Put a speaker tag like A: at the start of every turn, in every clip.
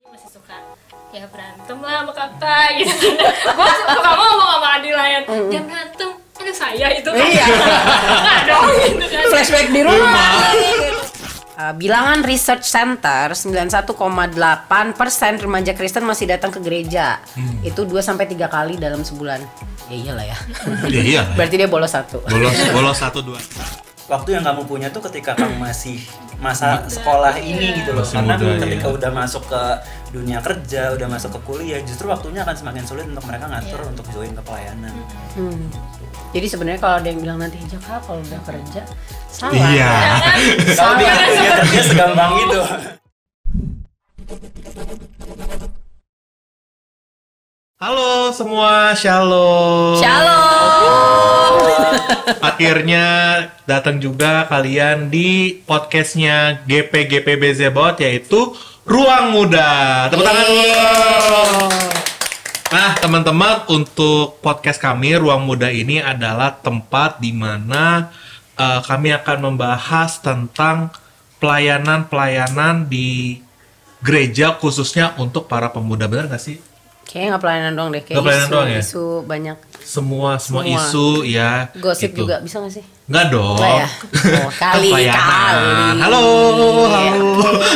A: Masih suka ya berantem lah sama kakak gitu. Gue suka ngomong sama Adila ya, jangan berantem, ada saya itu kan.
B: Iya.
A: Nggak dong gitu kan.
B: Flashback di rumah. Bilangan Research Center 91,8% remaja Kristen masih datang ke gereja. Itu 2-3 kali dalam sebulan. Ya iyalah ya.
C: Ya iya.
B: Berarti dia bolos 1.
C: Bolos 1-2.
D: Waktu yang kamu punya tuh ketika kamu masih masa sekolah ini gitu loh.
C: Masih
D: Karena
C: muda,
D: ketika
C: ya.
D: udah masuk ke dunia kerja, udah masuk ke kuliah, justru waktunya akan semakin sulit untuk mereka ngatur untuk join ke pelayanan.
B: Jadi sebenarnya kalau ada yang bilang nanti Jaka kalau udah kerja salah.
C: Iya.
D: Kalau bikin dunia kerja segampang itu.
C: Halo semua, shalom.
B: Shalom.
C: Akhirnya datang juga kalian di podcastnya GPGPBZ Bot, yaitu Ruang Muda. Tepuk tangan dulu. Nah teman-teman, untuk podcast kami Ruang Muda ini adalah tempat di mana kami akan membahas tentang pelayanan-pelayanan di gereja, khususnya untuk para pemuda. Benar nggak sih?
B: Kayaknya nggak pelayanan doang deh, kayak
C: Nggak pelayanan doang ya?
B: isu banyak.
C: Semua isu ya.
B: Gosip
C: gitu.
B: juga bisa nggak sih?
C: Nggak dong.
B: Nggak ya? Oh, kali.
C: Halo.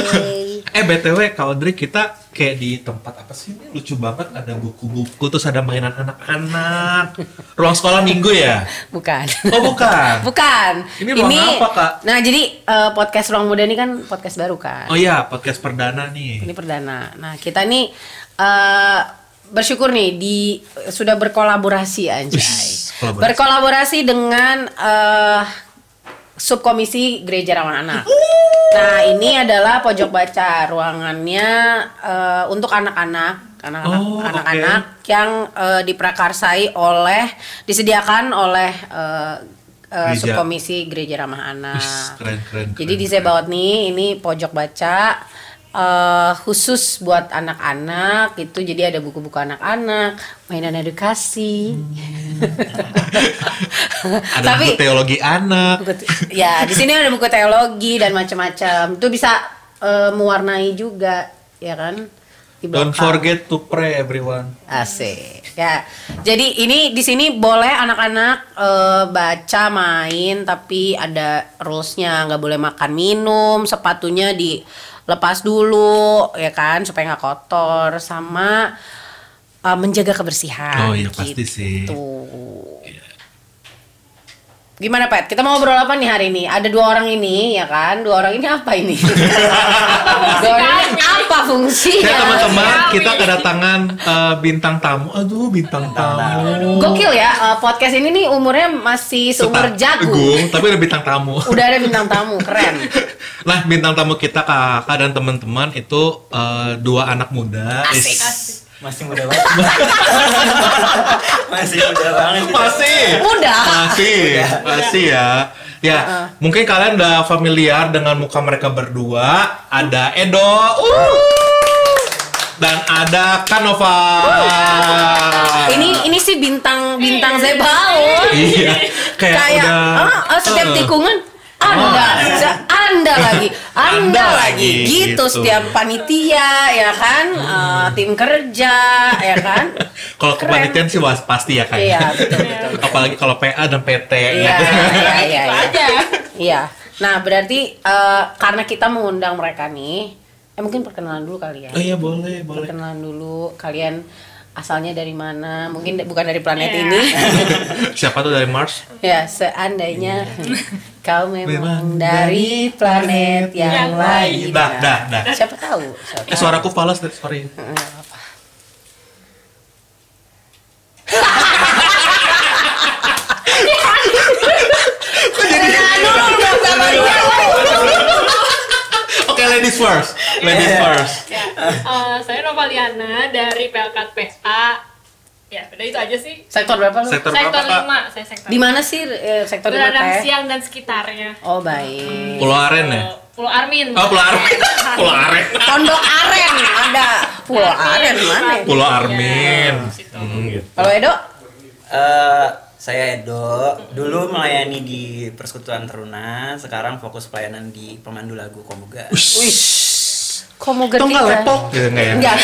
B: Okay.
C: BTW Kak Audrey, kita kayak di tempat apa sih ini? Lucu banget, ada buku-buku, terus ada mainan anak-anak. Ruang sekolah minggu ya?
B: Bukan.
C: Oh bukan.
B: Bukan.
C: Ini ruang apa, Kak?
B: Nah jadi podcast Ruang Muda ini kan podcast baru kan.
C: Oh iya, podcast perdana nih.
B: Ini perdana. Nah kita nih bersyukur nih sudah berkolaborasi anjay.
C: Kolaborasi.
B: Berkolaborasi dengan subkomisi Gereja Ramah Anak. Nah ini adalah pojok baca, ruangannya untuk anak-anak yang disediakan oleh subkomisi Gereja Ramah Anak.
C: Keren.
B: Jadi di Zebaot nih ini pojok baca khusus buat anak-anak itu, jadi ada buku-buku anak-anak, mainan edukasi.
C: Ada buku teologi anak.
B: Ya di sini ada buku teologi dan macam-macam. Itu bisa mewarnai juga, ya kan? Di
C: Don't
B: belakang.
C: forget to pray everyone.
B: Asik. Ya. Jadi ini di sini boleh anak-anak baca, main, tapi ada rules-nya, nggak boleh makan minum, sepatunya dilepas dulu, ya kan, supaya nggak kotor, sama menjaga kebersihan.
C: Oh iya pasti sih.
B: Gimana Pat? Kita mau ngobrol apa nih hari ini? Ada 2 orang ini, ya kan? 2 orang ini apa ini? 2 orang ini apa fungsinya?
C: Ya teman-teman, kita kedatangan bintang tamu. Aduh, bintang tamu.
B: Gokil ya, podcast ini nih umurnya masih seumur jagung.
C: Tapi ada bintang tamu.
B: Udah ada bintang tamu, keren.
C: Nah, bintang tamu kita kakak dan teman-teman itu 2 anak muda.
B: Asik.
D: Masih muda banget. Masih muda banget.
C: Masih ya. Ya, mungkin kalian udah familiar dengan muka mereka berdua. Ada Edo. Dan ada Kanova.
B: Ini sih bintang Zebaot.
C: Iya. Kayak udah
B: setiap tikungan Anda lagi gitu setiap panitia, ya kan, tim kerja, ya kan.
C: Kalau kepanitiaan sih pasti ya kan.
B: Iya, betul.
C: Apalagi kalau PA dan PT.
B: Iya.
A: aja.
B: Iya. Nah, berarti karena kita mengundang mereka nih, mungkin perkenalan dulu kali ya.
C: Oh iya, boleh.
B: Perkenalan dulu, kalian asalnya dari mana? Mungkin bukan dari planet ini.
C: Siapa tuh dari Mars?
B: Ya, seandainya kau memang dari planet yang lain.
C: Dah.
B: Siapa tahu?
C: Suaraku falas, sorry.
B: Apa?
C: Oke, ladies first.
A: Ya. Saya Novaliana dari PLKT PA. Ya, udah itu aja sih.
B: Sektor berapa lu?
C: Sektor
A: Sektor
C: berapa, Kak?
A: 5, saya sektor.
B: Di mana sih sektor di mana?
A: Beradang Siang dan sekitarnya.
B: Oh, baik.
C: Pulau Aren ya?
A: Pulau Armin.
C: Oh, Pulau Armin. Pulau Aren.
B: Pondok Aren ada. Pulau Aren mana?
C: Pulau Armin.
A: Situ.
C: Gitu.
B: Kalau Edo?
D: Saya Edo, dulu melayani di Persekutuan Teruna, sekarang fokus pelayanan di pemandu lagu Komuga.
B: Komuger
C: Itu nggak
B: kita.
C: lepok? Ya, enggak ya?
B: Enggak.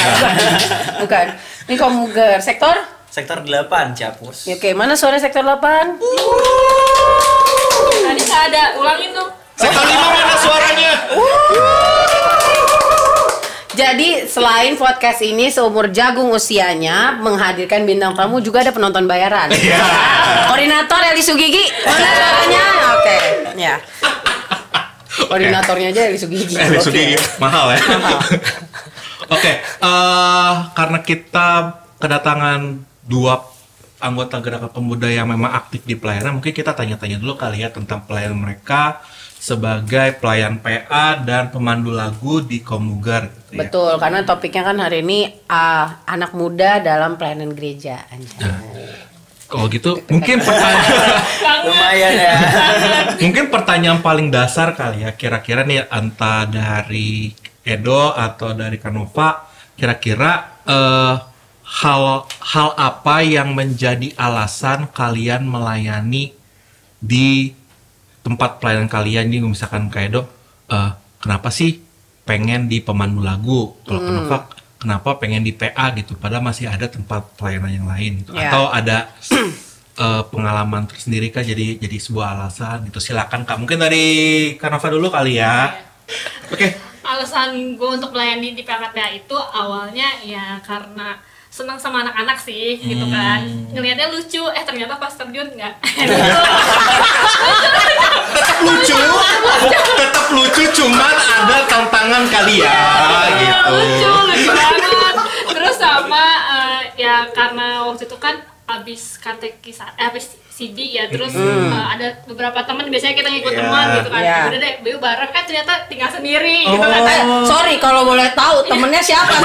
B: Bukan. Ini komuger. Sektor?
D: Sektor 8 Ciapus.
B: Ya, oke, mana suara sektor 8?
A: Tadi nggak ada, ulangin dong.
C: Sektor 5 mana suaranya?
B: Jadi selain podcast ini seumur jagung usianya menghadirkan bintang tamu, juga ada penonton bayaran.
C: Iya.
B: Koordinator Eli Sugigi, mana suaranya? Oke, ya. Koordinatornya aja Eli Sugigi.
C: Eli
B: Oke.
C: Sugigi, mahal ya.
B: Mahal.
C: Oke, karena kita kedatangan 2 anggota Gerakan Pemuda yang memang aktif di pelayanan, mungkin kita tanya-tanya dulu kali ya tentang pelayanan mereka sebagai pelayan PA dan pemandu lagu di Komuger. Gitu ya.
B: Betul, karena topiknya kan hari ini anak muda dalam pelayanan gereja. Anjay.
C: Kalau gitu, mungkin
D: Lumayan ya.
C: mungkin pertanyaan paling dasar kali ya, kira-kira nih entah dari Edo atau dari Kanova, kira-kira hal apa yang menjadi alasan kalian melayani di tempat pelayanan kalian ini, misalkan kayak Edo, kenapa sih pengen di pemandu lagu? Kalau Kanova, kenapa pengen di PA gitu? Padahal masih ada tempat pelayanan yang lain gitu.
B: Ya.
C: Atau ada pengalaman tersendiri kah jadi sebuah alasan gitu? Silakan Kak. Mungkin dari Kanova dulu kali ya. Oke.
A: Alasan gue untuk melayani di PKPA itu awalnya ya karena senang sama anak-anak sih gitu kan, ngelihatnya lucu, ternyata pas terjun nggak
C: tetap lucu, cuman ada tantangan kali ya, gitu.
A: lucu banget. Terus sama ya karena waktu itu kan abis CD ya, terus ada beberapa teman, biasanya kita ngikut
C: Iya.
A: teman gitu kan,
B: Iya.
A: udah deh Bayu bareng kan, ternyata tinggal sendiri gitu kan.
B: Sorry kalau boleh tahu temennya siapa?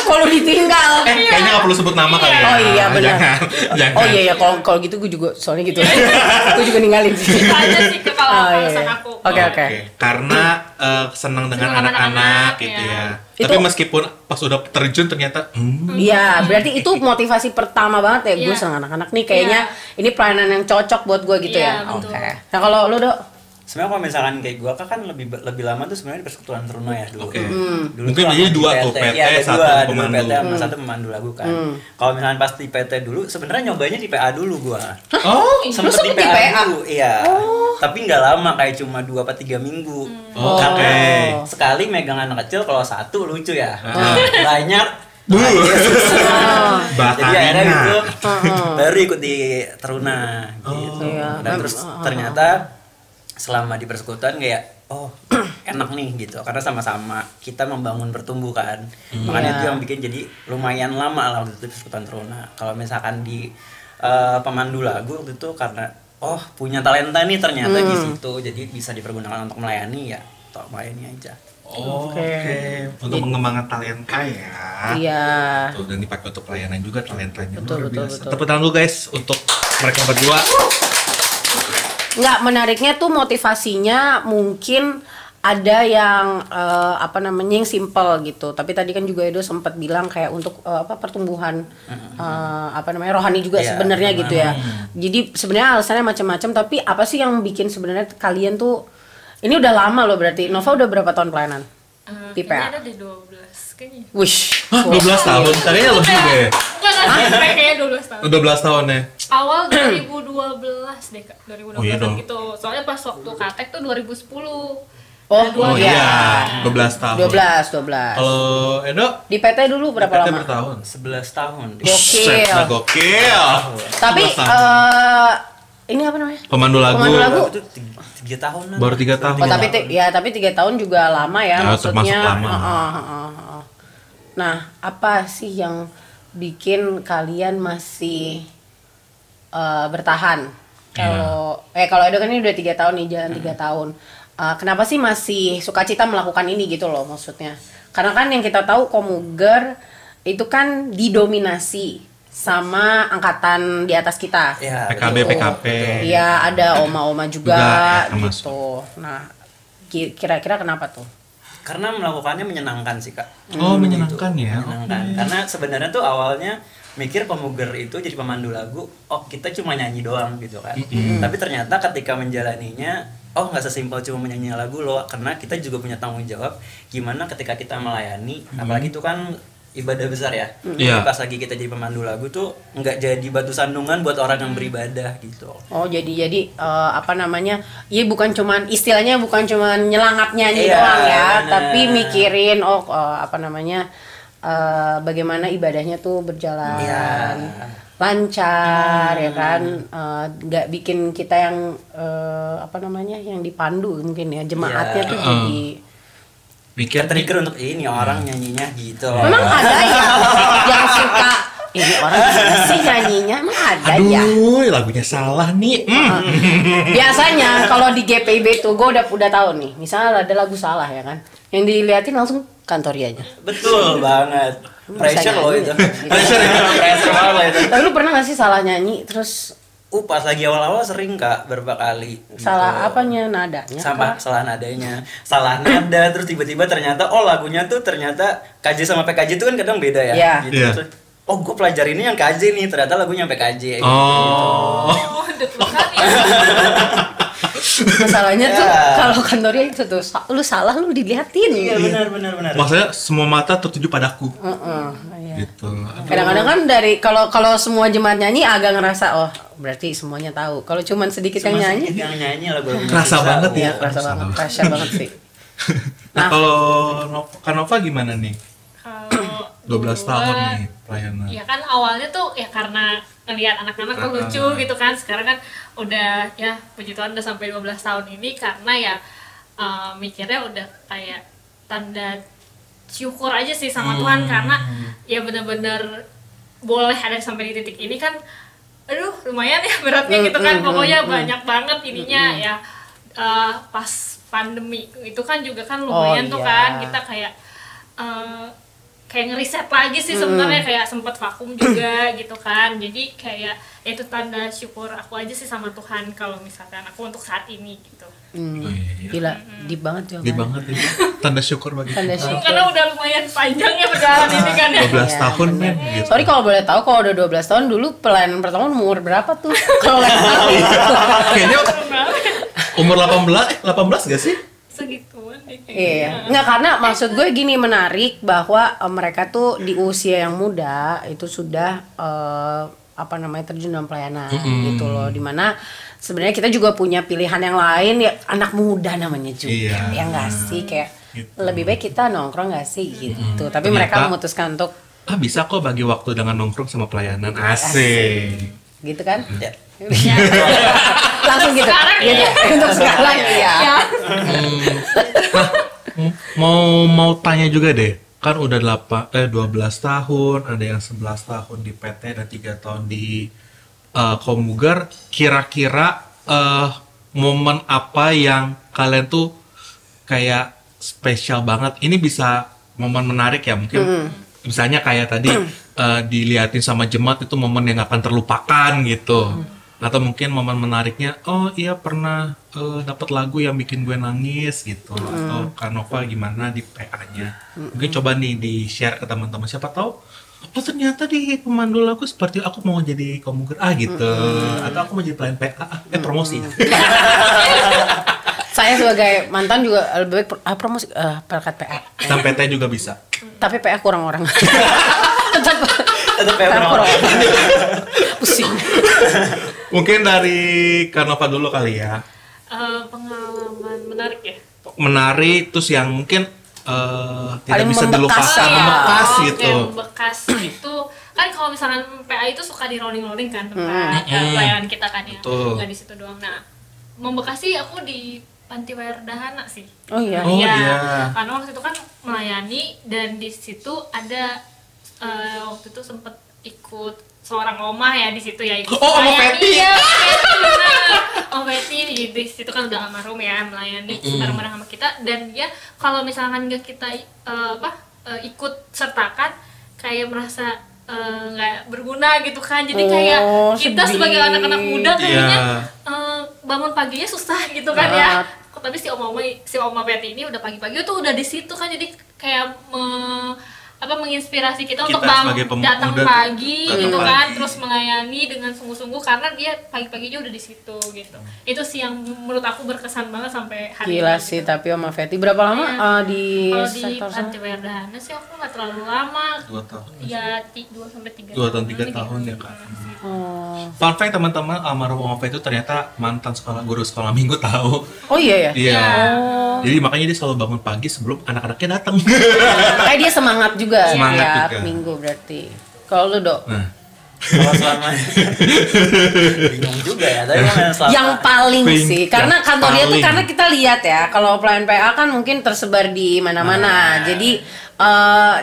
B: Kalau ditinggal.
C: Kayaknya nggak perlu sebut nama kali ya.
B: Oh iya, benar.
C: Jangan.
B: Oh iya, kalau gitu gue juga soalnya gitu. Gue juga ninggalin sih.
A: Itu aja sih kalau
B: Oh, iya.
A: alasan aku.
B: Oke.
C: Karena senang dengan
A: Senang
C: anak-anak
A: anak-anak,
C: gitu
A: ya.
C: ya.
B: Itu-
C: Tapi meskipun pas udah terjun ternyata
B: Iya, berarti itu motivasi pertama banget ya. Gue
A: Iya.
B: senang anak-anak nih, kayaknya ini pelayanan yang cocok buat gue gitu
A: Iya,
B: ya.
A: betul.
B: Oke. Nah kalau lu Dok?
D: Sebenarnya kalau misalkan kayak gua kan lebih lama tuh sebenarnya di Persekutuan Teruna ya dulu.
C: Oke.
D: Dulu
C: Mungkin
D: tuh
C: jadi
D: lama
C: 2
D: di
C: tuh, PT,
D: Iya, ada
C: 1
D: dua
C: pemandu.
D: PT sama 1 pemandu lagu kan. Kalau misalkan pas di PT dulu sebenarnya nyobanya di PA dulu gua.
C: oh
D: Sempet
B: sempet di PA?
D: dulu, iya. Tapi nggak lama, kayak cuma 2 apa 3 minggu.
C: Oh,
D: Karena
C: oke.
D: sekali megang anak kecil, kalau 1 lucu ya. Banyak.
C: Bu.
D: Jadi akhirnya
C: Bakarina.
D: gitu baru ikut di Teruna gitu.
B: Iya.
D: Dan terus ternyata selama di persekutuan kayak enak nih gitu, karena sama-sama kita membangun bertumbuh kan. Makanya
B: Iya.
D: itu yang bikin jadi lumayan lama lah waktu itu di Persekutuan Teruna. Kalau misalkan di pemandu lagu waktu itu karena punya talenta nih ternyata di situ, jadi bisa dipergunakan untuk melayani ya, melayani aja.
C: Oke. Untuk mengembangkan talenta ya.
B: Iya.
C: Tuh, dan dipakai untuk pelayanan juga talentanya.
B: Betul,
C: Luar
B: betul,
C: biasa.
B: betul.
C: Tepuk tangan dulu guys untuk mereka berdua.
B: Nggak, menariknya tuh motivasinya mungkin ada yang yang simple gitu. Tapi tadi kan juga Edo sempat bilang kayak untuk pertumbuhan rohani juga
D: Iya,
B: sebenarnya gitu ya. Jadi sebenarnya alasannya macam-macam, tapi apa sih yang bikin sebenarnya kalian tuh ini udah lama loh berarti. Nova udah berapa tahun pelayanan? Di PA?
A: Ada di 12 kayaknya.
C: Hah,
B: Wish.
C: 12 tahun? Tadinya lebih deh.
A: Enggak, kayaknya 12 tahun.
C: 12 tahun ya.
A: Awal 2012 deh Kak, 2012
C: Oh, iya dong.
A: gitu. Soalnya pas waktu Katek tuh 2010.
C: Oh
B: iya.
C: iya, 12 tahun.
B: 12.
C: Kalau Edo,
B: Di PT dulu berapa
C: PT
B: lama?
C: bertahun.
D: 11 tahun.
B: Gokil.
C: Set, nah, gokil.
B: Tapi
C: 12 tahun.
B: ini apa namanya?
C: Pemandu lagu.
B: Pemandu lagu.
D: Itu 3 tahun lah.
C: Baru 3 tahun.
B: Oh, tapi 3 tahun juga lama ya,
C: Ya,
B: maksudnya.
C: termasuk lama.
B: Nah, apa sih yang bikin kalian masih bertahan? Kalau Edo kan ini udah 3 tahun nih, jalan 3 tahun. Kenapa sih masih sukacita melakukan ini gitu loh maksudnya? Karena kan yang kita tahu Komuger itu kan didominasi sama angkatan di atas kita.
D: Iya,
C: PKB,
D: betul.
C: PKP.
B: Iya, ada oma-oma juga
C: Juga, ya,
B: gitu. Nah, kira-kira kenapa tuh?
D: Karena melakukannya menyenangkan sih Kak.
C: Oh, menyenangkan ya.
D: Menyenangkan. Karena sebenarnya tuh awalnya mikir Komuger itu jadi pemandu lagu, kita cuma nyanyi doang gitu kan. Tapi ternyata ketika menjalaninya oh nggak sesimpel cuma menyanyi lagu loh, karena kita juga punya tanggung jawab gimana ketika kita melayani, apalagi itu kan ibadah besar ya.
C: Iya.
D: Pas lagi kita jadi pemandu lagu tuh nggak jadi batu sandungan buat orang yang beribadah gitu.
B: Oh jadi apa namanya? Iya bukan cuman istilahnya bukan cuman nyelangat nyanyi
D: Iya,
B: doang ya,
D: bener.
B: tapi mikirin apa namanya? Bagaimana ibadahnya tuh berjalan
D: Iya.
B: lancar ya kan, nggak bikin kita yang apa namanya yang dipandu mungkin ya jemaatnya
D: Iya.
B: tuh jadi
C: Mikir
D: Trigger untuk ini orang nyanyinya gitu.
B: memang ada yang suka ini orang gimana sih nyanyinya emang ada ya.
C: aduh lagunya salah nih.
B: Biasanya kalau di GPIB tuh gue udah tahu nih, misalnya ada lagu salah ya kan, yang diliatin langsung kantori aja.
D: Betul banget. Pressure loh itu.
C: Pressure ya?
D: Pressure banget loh itu.
B: Tapi lu pernah gak sih salah nyanyi terus
D: Pas lagi awal-awal sering Kak, beberapa kali.
B: salah
D: Gitu.
B: apanya nadanya?
D: Sama
B: kah?
D: salah nadanya, salah nada, terus tiba-tiba ternyata lagunya tuh ternyata KJ sama PKJ itu kan kadang beda ya.
B: Iya.
D: Gitu.
C: Iya.
D: Terus, gue pelajari ini yang KJ nih, ternyata lagunya sampai KJ. Gitu.
C: Oh.
A: Oh, deg-degan ya.
B: Masalahnya tuh
D: Ya.
B: kalau kantornya itu tuh lu salah lu diliatin.
D: Iya benar.
C: Maksudnya semua mata tertuju padaku.
B: Iya.
C: Gitu.
B: Kadang-kadang kan dari kalau semua jemaat nyanyi agak ngerasa oh berarti semuanya tahu. Kalau cuman sedikit
D: Cuma
B: yang nyanyi,
D: sedikit yang nyanyi lagu-lagunya
C: Kerasa
D: susah.
C: banget
B: ya
C: ya.
B: kerasa banget, pressure banget sih.
C: Nah, kalau Kanova gimana nih?
A: Kalau
C: 12 tahun
A: gua,
C: nih pelayanan.
A: Ya kan awalnya tuh ya karena ngelihat anak-anak tuh lucu gitu kan. Sekarang kan udah ya puji Tuhan udah sampai 12 tahun ini karena ya mikirnya udah kayak tanda syukur aja sih sama Tuhan karena ya benar-benar boleh ada sampai di titik ini kan. Aduh, lumayan ya beratnya gitu kan. Pokoknya banyak banget ininya ya. Pas pandemi itu kan juga kan lumayan tuh
B: iya.
A: kan kita kayak kayak ngeriset lagi sih sebenarnya kayak sempat vakum juga gitu kan. Jadi kayak ya itu tanda syukur aku aja sih sama Tuhan kalau misalkan aku untuk saat ini gitu.
B: Gila, deep banget tuh.
C: Di banget ini. Tanda syukur bagi
B: Tanda
C: kita.
B: syukur.
A: Karena udah lumayan panjang ya perjalanan ini kan ya.
C: 12
B: Iya.
C: tahun men gitu.
B: Sorry kalau boleh tahu kalau udah 12 tahun dulu pelayanan pertama umur berapa tuh? Kalau boleh tahu.
C: Kayaknya umur 18 gak sih?
A: Segituan deh kayaknya.
B: Iya, nggak karena maksud gue gini menarik bahwa mereka tuh di usia yang muda itu sudah apa namanya terjun dalam pelayanan gitu loh, dimana sebenarnya kita juga punya pilihan yang lain ya anak muda namanya juga,
C: Iya.
B: ya nggak sih kayak
C: Gitu.
B: lebih baik kita nongkrong nggak sih gitu, tapi
C: Ternyata-
B: mereka memutuskan untuk
C: Bisa kok bagi waktu dengan nongkrong sama pelayanan. Asik.
B: gitu kan,
D: Ya.
B: langsung gitu,
A: Sekarang
B: gitu.
A: ya.
B: Untuk sekarang ya.
A: Ya.
C: Mau tanya juga deh. Kan udah 12 tahun, ada yang 11 tahun di PT dan 3 tahun di Komuger. Kira-kira momen apa yang kalian tuh kayak spesial banget? Ini bisa momen menarik ya mungkin. Misalnya kayak tadi diliatin sama jemaat itu momen yang gak akan terlupakan gitu. Atau mungkin momen menariknya, oh iya pernah dapat lagu yang bikin gue nangis gitu. Atau Kanova gimana di PA-nya. Mungkin coba nih di-share ke teman-teman. Siapa tahu, oh ternyata di pemandu lagu seperti aku mau jadi komuger gitu. Atau aku mau jadi pelayan PA, promosi.
B: Saya sebagai mantan juga lebih baik promosi perangkat PA.
C: Dan PT juga bisa.
B: Tapi PA kurang orang.
D: Tetap ya
B: PA kurang
D: orang.
B: orang. Pusing.
C: Mungkin dari Kanova dulu kali ya.
A: Pengalaman menarik ya.
C: Menarik, terus yang mungkin tidak
B: Paling
C: bisa
B: membekas
C: dilupakan,
B: ya.
C: membekas
A: Oh,
C: gitu.
A: yang bekas itu kan kalau misalkan PA itu suka di rolling kan tempat pelayanan kita kan ya.
C: Betul.
A: Nggak di situ doang. Nah, membekas sih aku di Panti Wardahana sih.
B: Oh iya.
C: Oh,
A: Iya.
C: iya.
A: Karena waktu itu kan melayani dan di situ ada waktu itu sempet ikut seorang oma ya di situ ya ikut
C: Oh, Oma
A: melayani.
C: Peti.
A: Iya, Peti, benar. Oma Peti di situ kan udah almarhum ya melayani bareng-bareng sama kita dan dia kalau misalkan nggak kita ikut sertakan kayak merasa nggak berguna gitu kan, jadi kayak
B: Oh,
A: kita
B: sedih.
A: sebagai anak-anak muda kayaknya
C: Iya.
A: bangun paginya susah gitu kan ya. Tapi si Oma Peti ini udah pagi-pagi tuh udah di situ kan, jadi kayak menginspirasi kita
C: Kita
A: untuk
C: sebagai
A: datang
C: pemuda,
A: pagi
C: datang
A: gitu
C: pagi.
A: kan, terus melayani dengan sungguh-sungguh karena dia pagi-paginya udah di situ gitu. Itu sih yang menurut aku berkesan banget sampai hari
B: Gila
A: ini.
B: sih, tapi sama Fetty berapa lama di
A: Kalau di
B: sektor sana?
A: Panti Werdana sih aku nggak terlalu lama.
C: 2 tahun.
A: Ya 2 sampai 3
C: 2 tahun 3 tahun ya Kak.
B: Oh.
C: Fun fact teman-teman, almarhum Om Fetty itu ternyata mantan guru sekolah minggu tahu.
B: Oh iya ya.
C: Iya.
B: Oh.
C: Jadi makanya dia selalu bangun pagi sebelum anak-anaknya datang.
B: Kayak dia semangat juga
C: Semangat
B: tiap
C: juga.
B: minggu berarti. Kalau lu, Dok?
C: Nah,
D: Kalau selama bingung juga ya, tapi emang selama
B: Yang paling sih, karena
C: yang
B: kantor dia tuh
C: paling.
B: karena kita lihat ya, kalau pelayan PA kan mungkin tersebar di mana-mana. Jadi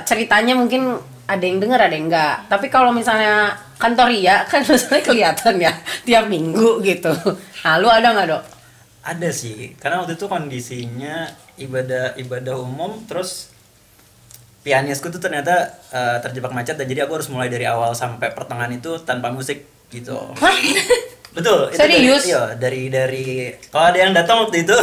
B: ceritanya mungkin ada yang dengar ada yang enggak. Tapi kalau misalnya kantor Ria kan misalnya kelihatan ya tiap minggu gitu. Nah, lu ada nggak, Dok?
D: ada sih, karena waktu itu kondisinya ibadah umum, terus pianisku tuh ternyata terjebak macet, dan jadi aku harus mulai dari awal sampai pertengahan itu tanpa musik gitu.
B: Hah?
D: Betul. itu
B: Serius?
D: dari kalau ada yang datang waktu itu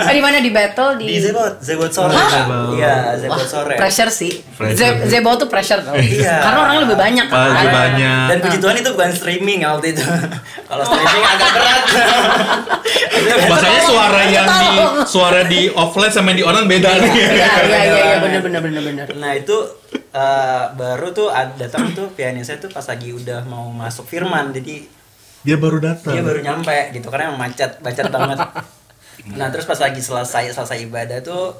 B: Di mana di battle di
D: di Zebot sore.
C: Hah?
D: Iya, Zebot sore.
B: pressure sih.
C: Pressure.
B: Zebo tuh pressure tau.
D: Iya.
B: Karena orang lebih banyak kan.
C: Lebih banyak.
D: Dan puji Tuhan itu bukan streaming ya waktu itu. Kalau streaming agak berat.
C: bahasanya suara di offline sama yang di online beda nih.
B: Iya bener.
D: Nah itu baru tuh datang tuh pianisnya tuh pas lagi udah mau masuk firman, jadi
C: Dia baru datang.
D: dia baru nyampe gitu karena emang macet banget. Nah terus pas lagi selesai ibadah tuh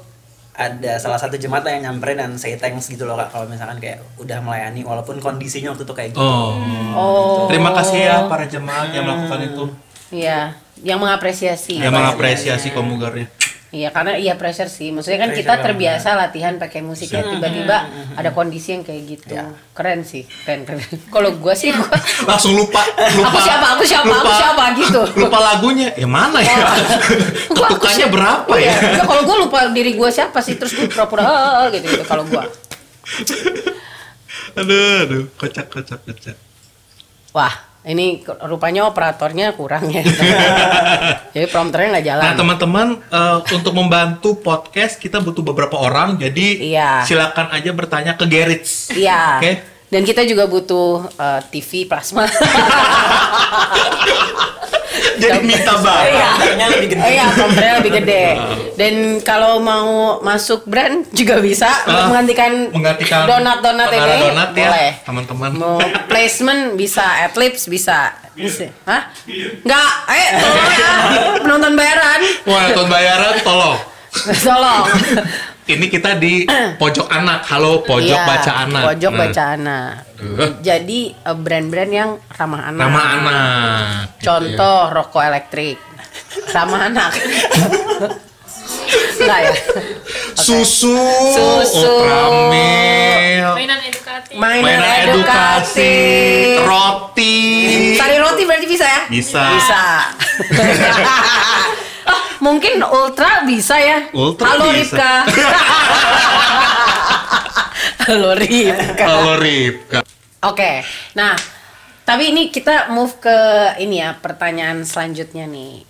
D: ada salah satu jemaat yang nyamperin dan say thanks gitu loh Kak, kalau misalkan kayak udah melayani walaupun kondisinya waktu itu kayak gitu.
B: Oh.
C: Terima kasih ya para jemaat yang melakukan itu.
B: Iya, yang mengapresiasi.
C: Yang mengapresiasi komugarnya.
B: Iya, karena iya pressure sih. Maksudnya kan kita terbiasa latihan pakai musik ya, tiba-tiba ada kondisi yang kayak gitu.
D: Ya.
B: Keren sih, keren. Kalau gua sih
C: Langsung lupa.
B: aku siapa gitu.
C: Lupa lagunya. Ya mana ya? Ketukannya berapa ya?
B: Ya, kalau gua lupa diri gua siapa sih, terus gua pura-pura gitu kalau gua.
C: Aduh, kocak.
B: Wah, ini rupanya operatornya kurang ya. Jadi prompternya nggak jalan.
C: Nah teman-teman, untuk membantu podcast kita butuh beberapa orang, jadi
B: Iya.
C: silakan aja bertanya ke Gerits.
B: Iya.
C: Oke.
B: Dan kita juga butuh TV plasma.
C: Jadi minta banget.
D: Prompternya lebih gede.
B: Iya, prompternya lebih gede. Dan kalau mau masuk brand juga bisa untuk menggantikan donat
C: pengarah
B: ini.
C: donat ya,
B: Boleh.
C: teman-teman.
B: Mau placement bisa, adlibs bisa. Hah? Enggak, tolong ya. Penonton bayaran.
C: Wah, nonton bayaran tolong.
B: Tolong.
C: Ini kita di pojok anak. Halo, pojok
B: Iya,
C: baca anak.
B: Pojok
C: Nah,
B: baca anak. Jadi brand-brand yang ramah anak.
C: Nama anak.
B: Contoh rokok elektrik. Ramah anak. Enggak ya?
C: Susu,
B: Susu.
C: Ultramil,
A: Mainan edukatif.
B: Mainan edukasi.
C: roti.
B: Sari roti berarti bisa ya?
C: Bisa.
B: Bisa. Oh, mungkin ultra bisa ya?
C: Ultra
B: Halo
C: bisa.
B: Ripka. Halo Ripka.
C: Kalau Ripka.
B: Oke. Nah, tapi ini kita move ke ini ya, pertanyaan selanjutnya nih.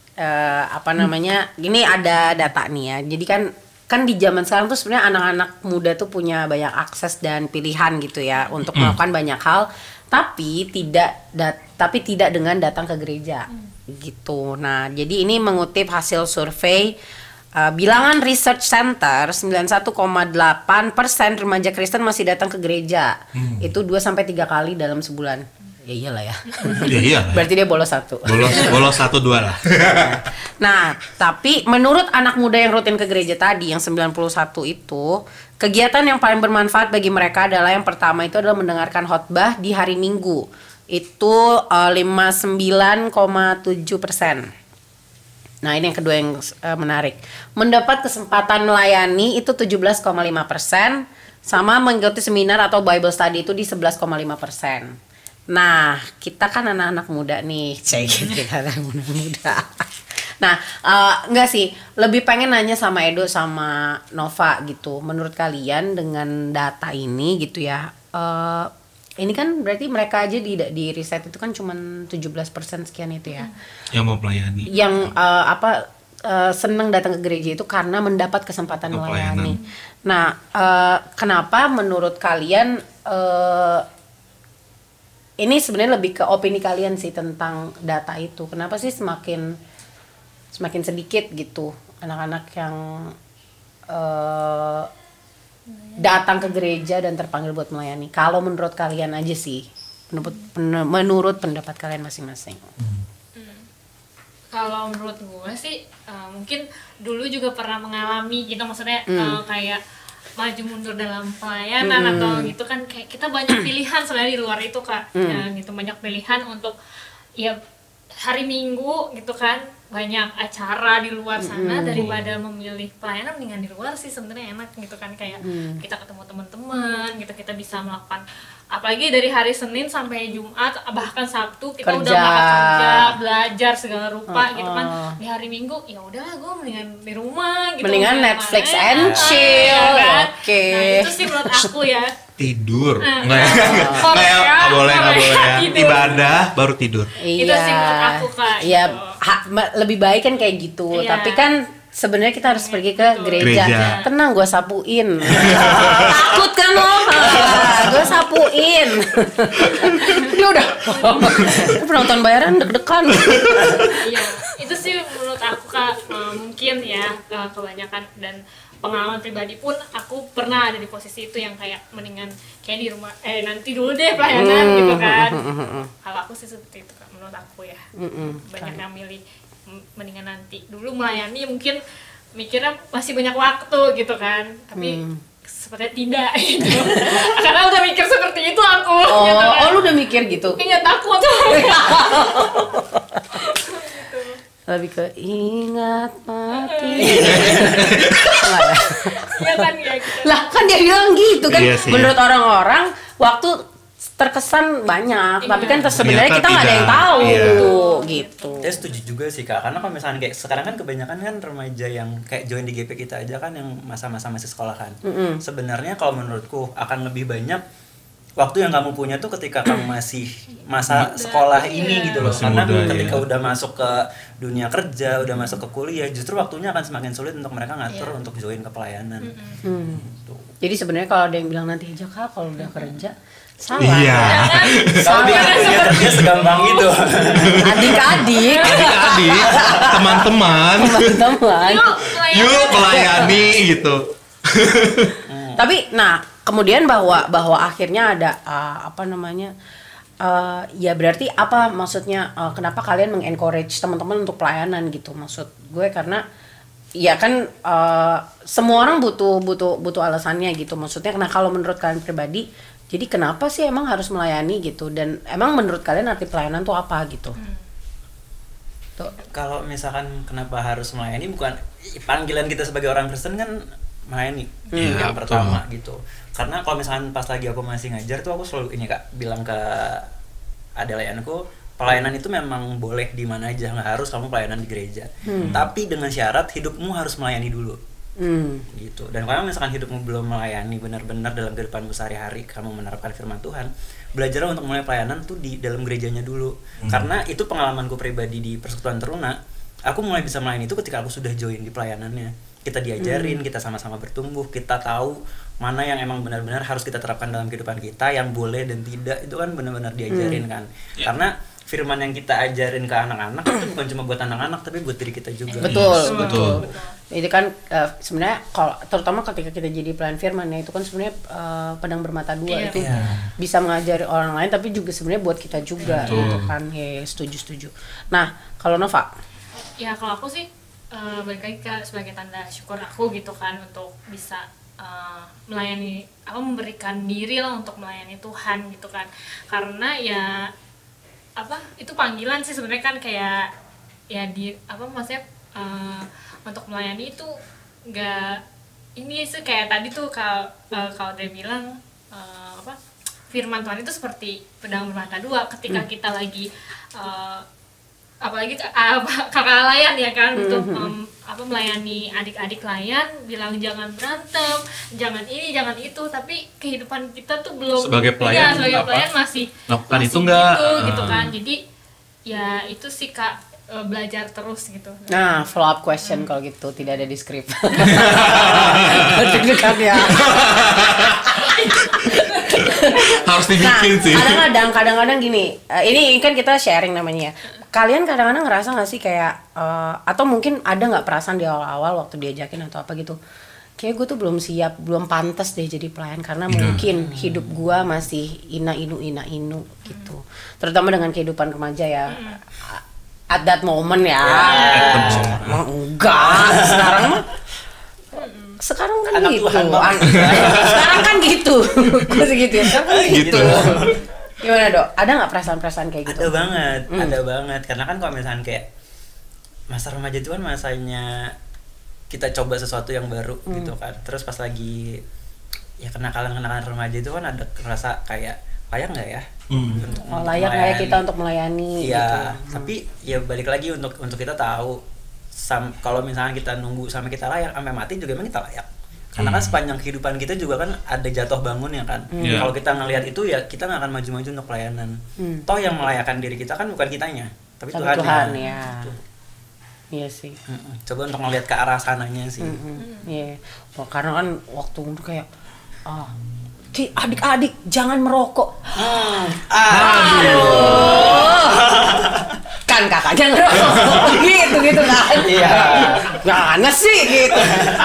B: Apa namanya? Ini ada data nih ya. Jadi kan di zaman sekarang tuh sebenarnya anak-anak muda tuh punya banyak akses dan pilihan gitu ya untuk melakukan banyak hal, tapi tidak dengan datang ke gereja gitu. Nah, jadi ini mengutip hasil survei bilangan Research Center, 91,8% remaja Kristen masih datang ke gereja. Itu 2-3 kali dalam sebulan. Ya iyalah ya.
C: Ya iya.
B: Berarti dia bolos 1.
C: Bolos 1-2 lah.
B: Nah, tapi menurut anak muda yang rutin ke gereja tadi yang 91 itu, kegiatan yang paling bermanfaat bagi mereka adalah yang pertama itu adalah mendengarkan khotbah di hari Minggu. Itu 59,7%. Nah, ini yang kedua yang menarik. Mendapat kesempatan melayani itu 17,5%, sama mengikuti seminar atau Bible study itu di 11,5%. Nah, kita kan anak-anak muda nih, kita anak muda. Nah, enggak sih, lebih pengen nanya sama Edo sama Nova gitu. Menurut kalian dengan data ini gitu ya, ini kan berarti mereka aja di riset itu kan cuma 17% sekian itu ya.
C: Yang mau melayani.
B: Yang senang datang ke gereja itu karena mendapat kesempatan
C: Oh,
B: melayani. Nah, kenapa menurut kalian ini sebenarnya lebih ke opini kalian sih tentang data itu. Kenapa sih semakin sedikit gitu anak-anak yang datang ke gereja dan terpanggil buat melayani? Kalau menurut kalian aja sih, menurut pendapat kalian masing-masing.
A: Kalau menurut gue sih mungkin dulu juga pernah mengalami gitu, maksudnya kayak maju mundur dalam pelayanan atau gitu kan, kayak kita banyak pilihan selain di luar itu Kak. Ya, gitu banyak pilihan untuk ya hari Minggu gitu kan, banyak acara di luar sana daripada memilih pelayanan, mendingan di luar sih sebenarnya enak gitu kan, kayak kita ketemu teman-teman gitu, kita bisa melakukan apalagi dari hari Senin sampai Jumat bahkan Sabtu kita udah melakukan kerja, belajar segala rupa gitu kan. Di hari Minggu ya udahlah gue mendingan di rumah gitu,
B: Mendingan Netflix and chill.
A: ya kan?
B: Oke.
A: Nah itu sih menurut aku ya.
C: Tidur.
A: Nggak
C: boleh ya.
A: Tidur.
C: Ibadah baru tidur.
A: Itu sih menurut aku Kak.
B: Iya,
A: gitu.
B: lebih baik kan kayak gitu.
A: Iya.
B: Tapi kan sebenarnya kita harus pergi ke gereja. Tenang, gue sapuin. Takut kan lo? Gue sapuin. Dia udah penonton bayaran deg-degan.
A: Iya, itu sih menurut aku Kak. Mungkin ya kebanyakan, dan pengalaman pribadi pun aku pernah ada di posisi itu yang kayak mendingan kayak di rumah nanti dulu deh pelayanan gitu kan. Kalau aku sih seperti itu Kak, menurut aku ya. Banyak yang milih mendingan nanti dulu melayani, mungkin mikirnya masih banyak waktu gitu kan, tapi sepertinya tidak gitu. Karena udah mikir seperti itu aku gitu kan.
B: Lu udah mikir gitu?
A: Iya, takut.
B: Lebih ke ingat mati.
A: Iya kan ya gitu.
B: Lah kan dia bilang gitu kan.
C: Iya sih.
B: Menurut orang-orang waktu terkesan banyak, tapi kan sebenarnya kita nggak ada yang tahu gitu.
D: Saya setuju juga sih Kak, karena kalau misalnya kayak sekarang kan kebanyakan kan remaja yang kayak join di GP kita aja kan yang masa-masa masih sekolah kan. Sebenarnya kalau menurutku akan lebih banyak waktu yang kamu punya tuh ketika kamu masih masa sekolah ini gitu loh.
C: Masih
D: Karena
C: muda,
D: ketika udah masuk ke dunia kerja, udah masuk ke kuliah, justru waktunya akan semakin sulit untuk mereka ngatur untuk join ke pelayanan. Gitu.
B: Jadi sebenarnya kalau ada yang bilang nanti aja Kak kalau udah kerja, salah.
C: Iya.
D: Kalau dunia kerja segampang itu.
B: Adik-adik,
C: Teman-teman.
B: teman-teman.
C: Yuk melayani gitu.
B: Tapi nah kemudian bahwa akhirnya ada ya berarti apa maksudnya kenapa kalian mengencourage teman-teman untuk pelayanan gitu, maksud gue karena ya kan semua orang butuh alasannya gitu, maksudnya. Nah kalau menurut kalian pribadi, jadi kenapa sih emang harus melayani gitu, dan emang menurut kalian arti pelayanan tuh apa gitu? Tuh.
D: Kalau misalkan kenapa harus melayani, bukan panggilan kita sebagai orang Kristen kan melayani yang pertama gitu. Karena kalau misalkan pas lagi aku masih ngajar tuh aku selalu ini Kak bilang ke adelayanku, pelayanan itu memang boleh di mana aja, nggak harus kamu pelayanan di gereja. Tapi dengan syarat hidupmu harus melayani dulu. Gitu. Dan kalau misalkan hidupmu belum melayani benar-benar dalam kehidupanmu sehari-hari, kamu menerapkan firman Tuhan, belajarlah untuk mulai pelayanan tuh di dalam gerejanya dulu. Karena itu pengalamanku pribadi di Persekutuan Teruna, aku mulai bisa melayani itu ketika aku sudah join di pelayanannya. Kita diajarin, kita sama-sama bertumbuh, kita tahu mana yang emang benar-benar harus kita terapkan dalam kehidupan kita, yang boleh dan tidak, itu kan benar-benar diajarin kan. Karena firman yang kita ajarin ke anak-anak itu bukan cuma buat anak-anak, tapi buat diri kita juga.
B: Betul. Itu kan sebenarnya kalau terutama ketika kita jadi pelayan firman ya, itu kan sebenarnya pedang bermata dua. Itu bisa mengajari orang lain tapi juga sebenarnya buat kita juga gitu kan. Ya, setuju. Nah, kalau Nova?
A: Ya kalau aku sih balik lagi sebagai tanda syukur aku gitu kan, untuk bisa melayani, memberikan diri lah untuk melayani Tuhan gitu kan. Karena ya itu panggilan sih sebenarnya kan, kayak ya maksudnya untuk melayani itu nggak ini sih, kayak tadi tuh kalau dia bilang firman Tuhan itu seperti pedang bermata dua. Ketika kita lagi apalagi kakak layan ya kan, untuk melayani adik-adik layan, bilang jangan berantem, jangan ini, jangan itu, tapi kehidupan kita tuh belum
C: sebagai pelayan
A: pelayan masih
C: lakukan itu
A: gitu
C: enggak
A: kan. Jadi ya itu sih Kak, belajar terus gitu.
B: Nah, follow up question kalau gitu tidak ada di skrip. Deg-degan ya.
C: Harus dibikin sih.
B: Kadang-kadang gini, ini kan kita sharing namanya ya. Kalian kadang-kadang ngerasa nggak sih kayak atau mungkin ada nggak perasaan di awal-awal waktu diajakin atau apa gitu? Kayak gue tuh belum siap, belum pantas deh jadi pelayan karena mungkin hidup gue masih ina-inu gitu. Terutama dengan kehidupan remaja ya. At that moment ya. Enggak, sekarang kan
D: Anak
B: gitu.
D: Tuhan banget.
B: Sekarang kan gitu. Gue segitu ya. Sekarang kan gitu. Gimana, Dok? Ada nggak perasaan-perasaan kayak gitu?
D: Ada banget. Karena kan kalau misalnya kayak masa remaja itu kan masanya kita coba sesuatu yang baru gitu kan. Terus pas lagi ya kenakalan remaja itu kan ada rasa kayak layak nggak ya?
B: Layak nggak ya kita untuk melayani?
D: Iya.
B: Gitu.
D: Tapi ya balik lagi untuk kita tahu kalau misalnya kita nunggu sampai kita layak sampai mati juga emang kita layak. Karena kan sepanjang kehidupan kita juga kan ada jatuh bangun ya kan. Kalau kita ngelihat itu ya kita nggak akan maju-maju untuk pelayanan. Toh yang melayakkan diri kita kan bukan kitanya, tapi Tuhan
B: ya.
D: Gitu.
B: Iya sih.
D: Coba untuk ngelihat ke arah sananya sih.
B: Iya. Karena kan waktu itu kayak adik-adik jangan merokok. Kan kakaknya ngerokok gitu kan.
D: Iya.
B: Mana sih gitu.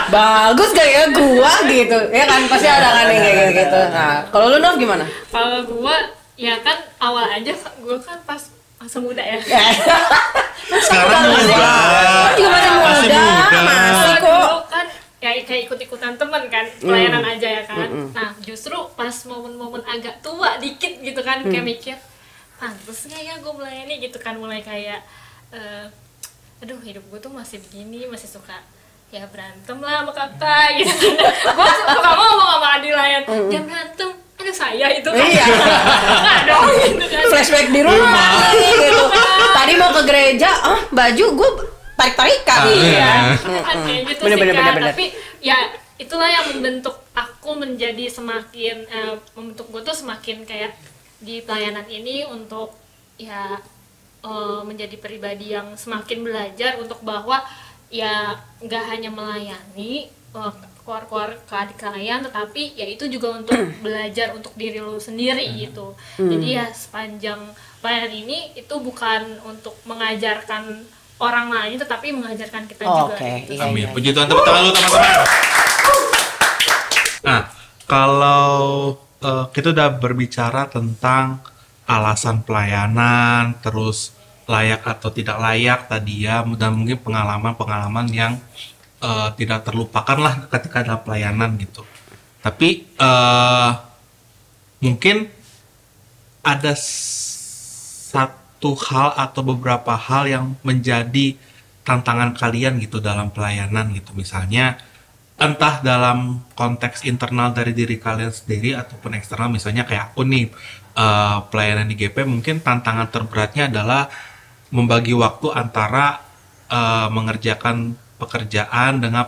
B: Bagus gak ya gua gitu. Ya kan pasti ada kan yang kayak gitu. Nah, kalau lu Nov gimana?
A: Kalau gua ya kan awal aja gua kan pas masa muda ya.
C: Sekarang muda.
B: Juga masih muda. Masih kok.
A: Dulu kan ya kayak ikut-ikutan temen kan, pelayanan aja ya kan. Nah justru pas momen-momen agak tua dikit gitu kan, kayak mikir pantes nggak ya gue melayani gitu kan, mulai kayak aduh hidup gue tuh masih begini, masih suka ya berantem lah sama kakak gitu kan. Gue suka ngomong sama Adilayan, jangan berantem, aduh saya itu kan.
B: Iya.
A: Nggak dong gitu kan.
B: Flashback di rumah gitu. Tadi mau ke gereja, baju gue tarik-tarikan.
A: Iya, kan kayak gitu sih
B: Bener.
A: kan. Tapi ya itulah yang membentuk aku menjadi semakin membentuk gue tuh semakin kayak di pelayanan ini untuk ya menjadi pribadi yang semakin belajar untuk bahwa ya nggak hanya melayani keluar-keluar ke adik kalian, tetapi ya itu juga untuk belajar untuk diri lu sendiri gitu. Jadi ya sepanjang pelayanan ini itu bukan untuk mengajarkan orang lain, tetapi mengajarkan kita juga.
B: Gitu.
C: Amin. Puji Tuhan, tepuk tangan lu teman-teman. Nah, kalau kita udah berbicara tentang alasan pelayanan, terus layak atau tidak layak tadi ya, dan mungkin pengalaman-pengalaman yang tidak terlupakan lah ketika dalam pelayanan gitu. Tapi mungkin ada satu hal atau beberapa hal yang menjadi tantangan kalian gitu dalam pelayanan gitu. Misalnya entah dalam konteks internal dari diri kalian sendiri ataupun eksternal, misalnya kayak aku nih pelayanan di GP, mungkin tantangan terberatnya adalah membagi waktu antara mengerjakan pekerjaan dengan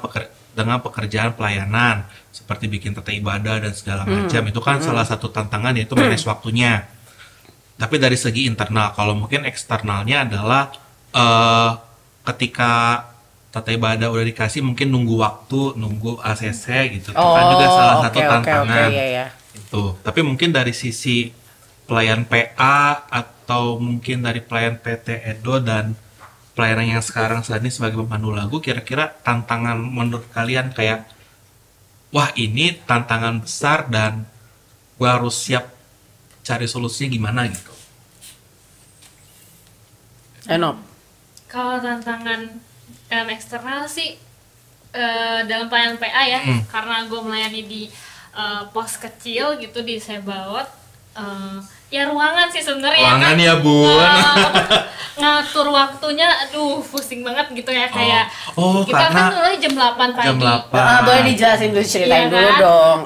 C: pekerjaan pelayanan seperti bikin tata ibadah dan segala macam. Itu kan salah satu tantangan, yaitu manage waktunya. Tapi dari segi internal, kalau mungkin eksternalnya adalah ketika tata ibadah udah dikasih, mungkin nunggu waktu, nunggu ACC gitu. Itu kan juga salah satu tantangan.
B: Iya.
C: Itu. Tapi mungkin dari sisi pelayan PA atau mungkin dari pelayan PT Edo dan pelayanan yang sekarang saat ini sebagai pemandu lagu, kira-kira tantangan menurut kalian kayak, wah ini tantangan besar dan gue harus siap cari solusinya gimana gitu.
B: Enop.
A: Kalau tantangan eksternal sih dalam pelayanan PA ya, karena gue melayani di pos kecil gitu di Sebaot, ya ruangan sih sebenarnya.
C: Ruangan ya Bun.
A: Ngatur waktunya, aduh pusing banget gitu ya, kayak kita
C: karena
A: kan mulai jam 8 pagi.
C: Jam 8.
B: Boleh dijelasin dulu, ceritain
A: Iya
B: dulu
A: kan?
B: dong.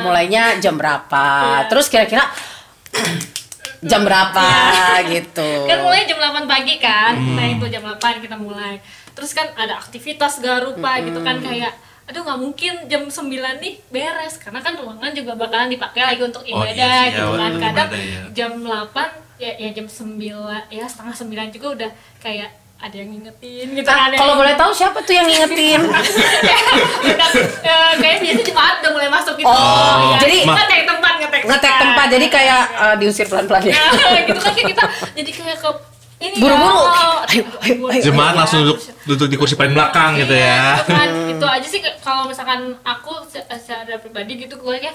B: Mulainya jam berapa?
A: Iya.
B: Terus kira-kira jam berapa gitu?
A: Kan mulai jam 8 pagi kan, nah itu jam 8 kita mulai. Terus kan ada aktivitas garupa gitu kan, kayak aduh nggak mungkin jam 9 nih beres, karena kan ruangan juga bakalan dipakai lagi untuk ibadah
C: iya sih,
A: gitu kan.
C: untuk
A: Kadang
C: ibadah, ya.
A: jam 8 ya jam 9 ya setengah 9 juga udah kayak ada yang ngingetin gitu kan.
B: Kalau boleh tahu siapa tuh yang ngingetin?
A: Kayak biasanya jemaat udah mulai masuk gitu.
B: Oh, jadi
A: ngetek tempat.
B: jadi kayak diusir pelan-pelan ya.
A: Gitu kan kayak kita jadi kayak ke ini
B: Buru-buru.
A: ya.
C: Jemaat langsung duduk di kursi paling belakang gitu ya.
A: Itu kan itu aja sih kalau misalkan aku secara pribadi gitu gue kayak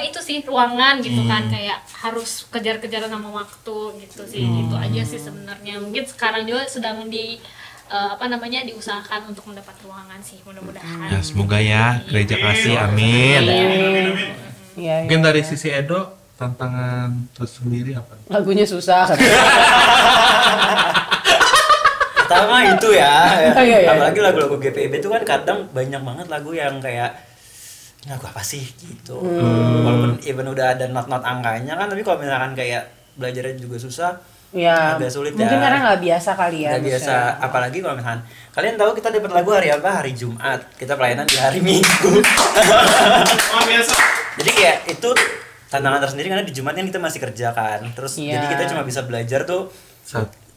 A: itu sih ruangan gitu kan kayak harus kejar-kejaran sama waktu gitu sih. Gitu aja sih sebenarnya. Mungkin sekarang juga sedang diusahakan untuk mendapat ruangan sih mudah-mudahan.
C: Ya, semoga ya gereja kasih, amin.
B: Iya.
C: Mungkin dari sisi Edo tantangan tersendiri apa?
B: Lagunya susah kan.
D: Pertama itu ya,
B: Iya.
D: apalagi lagu-lagu GPIB itu kan kadang banyak banget lagu yang kayak lagu apa sih gitu. Walaupun even udah ada not-not angkanya kan, tapi kalau misalkan kayak belajarnya juga susah,
B: Ya,
D: agak sulit
B: mungkin
D: ya.
B: karena nggak biasa kali ya.
D: Nggak biasa, apalagi kalau misalkan kalian tahu kita dapat lagu hari apa? Hari Jumat. Kita pelayanan di hari Minggu.
C: Biasa.
D: Jadi kayak itu tantangan tersendiri karena di Jumat kan kita masih kerja kan. Terus
B: Iya.
D: jadi kita cuma bisa belajar tuh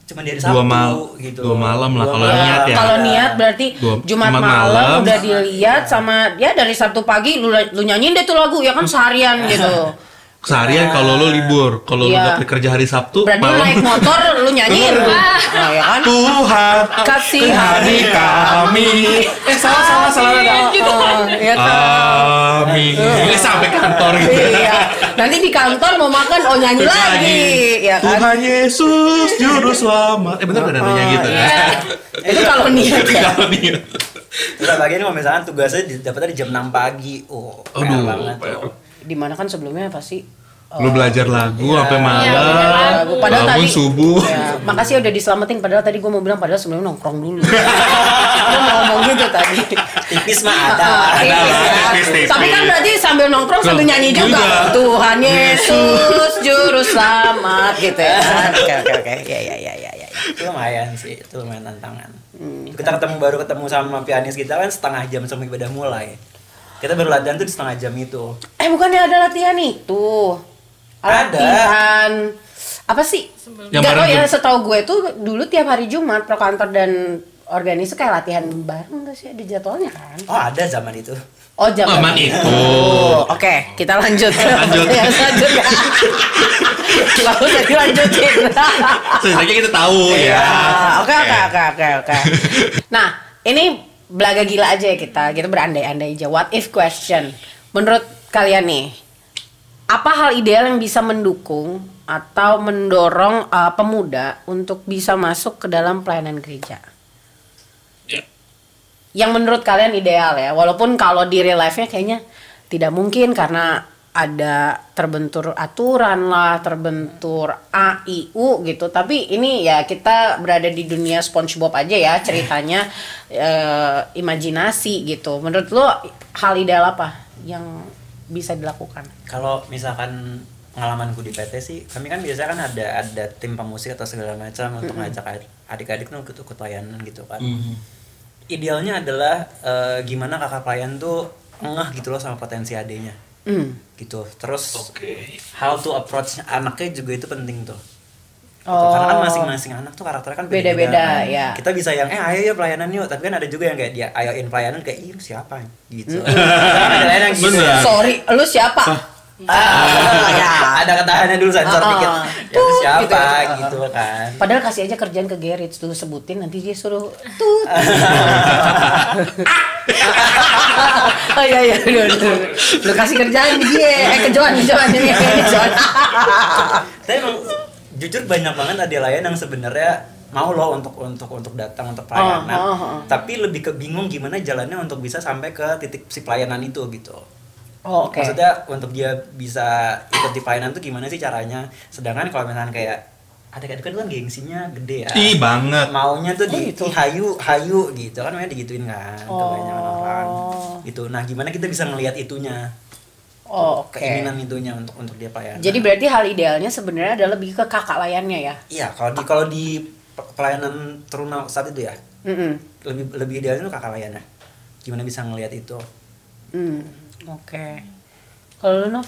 D: cuma dari
C: Dua
D: Sabtu gitu.
C: dua malam lah
D: Dua
C: kalau
D: malam.
C: niat ya.
B: Kalau niat berarti Jumat malam udah dilihat sama ya dari Sabtu pagi lu nyanyiin deh tuh lagu ya kan seharian gitu.
C: Seharian kalau lo libur, kalau lo
B: Iya.
C: nggak kerja hari Sabtu,
B: Berarti lu
C: malam
B: naik motor lu nyanyiin. Nah, ya kan?
C: Tuhan
B: Kasih
C: hari kami. Salah ada.
B: Ya kan?
C: Amin. Ini sampai kantor gitu.
B: Iya. Nanti di kantor mau makan nyanyi lagi, ya kan?
C: Tuhan Yesus juru selamat. Bener kan adanya gitu ya.
B: Iya. Itu kalau niat ya.
C: Kalau niat.
D: Terus apalagi ini kalau misalkan tugasnya dapetnya di jam 6 pagi. Oh,
C: Aduh,
D: PR banget tuh.
B: Di mana kan sebelumnya pasti
C: Lu belajar lagu sampai
A: Iya, belajar
C: malam.
A: lagu.
B: Padahal
C: Bangun
B: tadi
C: subuh.
B: ya, makasih udah diselamatin. Padahal tadi gue mau bilang padahal sebelumnya nongkrong dulu. Gue mau ngomong gitu tadi.
D: Tipis mah ada.
C: tipis.
B: Tapi kan berarti sambil nongkrong sambil nyanyi juga. Tuhan Yesus juru selamat gitu ya. Oke. Ya.
D: Itu lumayan sih, itu lumayan tantangan. Kita baru ketemu sama pianis kita kan setengah jam sebelum ibadah mulai. Kita baru latihan tuh di setengah jam itu.
B: Bukannya ada latihan itu?
D: Ada.
B: Latihan apa sih?
C: Yang
B: Gak tau
C: bareng
B: ya, setahu gue tuh dulu tiap hari Jumat pro kantor dan organisasi kayak latihan bareng gak sih? Ada jadwalnya kan?
D: Oh ada zaman itu.
B: Oh
C: Zaman itu.
B: Oke, kita lanjut.
C: Lanjut.
B: Yang selanjutnya. Gak usah dilanjutin.
C: Sebenarnya kita tahu ya.
B: Oke. Nah, ini belaga gila aja ya kita berandai-andai aja. What if question. Menurut kalian nih, apa hal ideal yang bisa mendukung atau mendorong pemuda untuk bisa masuk ke dalam pelayanan gereja?
C: Ya.
B: Yang menurut kalian ideal ya, walaupun kalau di real life-nya kayaknya tidak mungkin karena ada terbentur aturan lah, terbentur A, I, U gitu. Tapi ini ya kita berada di dunia SpongeBob aja ya ceritanya, imajinasi gitu. Menurut lo hal ideal apa yang bisa dilakukan?
D: Kalau misalkan pengalamanku di PT sih, kami kan biasanya kan ada tim pemusik atau segala macam untuk ngajak adik-adik tuh ikut pelayanan gitu kan. Idealnya adalah gimana kakak pelayan tuh ngeh gitu loh sama potensi adenya. Gitu. Terus how to approach anaknya juga itu penting tuh. Gitu. Karena kan masing-masing anak tuh karakternya kan
B: beda-beda
D: kan.
B: ya.
D: Kita bisa yang ayo ya pelayanan yuk, tapi kan ada juga yang kayak dia ayoin pelayanan kayak ih siapa gitu. Ada lain yang gitu.
C: Bener.
B: Sorry, lu siapa?
D: Ada ketahannya dulu sensor dikit. Ya itu siapa
B: gitu.
D: gitu kan.
B: Padahal kasih aja kerjaan ke Gerrit dulu sebutin, nanti dia suruh tut. Oh iya, lu kasih kerjaan dia, ke Johan ini Johan.
D: Tapi emang jujur banyak banget ada layan yang sebenarnya mau loh untuk datang untuk pelayanan. Tapi lebih ke bingung gimana jalannya untuk bisa sampai ke titik si pelayanan itu gitu.
B: Oh, oke.
D: Maksudnya untuk dia bisa ikut di pelayanan tuh gimana sih caranya? Sedangkan kalau misalnya kayak adik-adik kan gengsinya gede ya.
C: Ih banget.
D: Maunya tuh
B: gitu.
D: hayu gitu kan, namanya digituin kan kebanyakan orang. Gitu. Nah, gimana kita bisa ngelihat itunya?
B: Oh, oke.
D: Keinginan itunya untuk dia pelayanan.
B: Jadi berarti hal idealnya sebenarnya adalah lebih ke kakak layannya ya.
D: Iya, kalau di pelayanan teruna saat itu ya. Lebih idealnya tuh kakak layannya. Gimana bisa ngelihat itu?
B: Oke. Kalau lu Nov?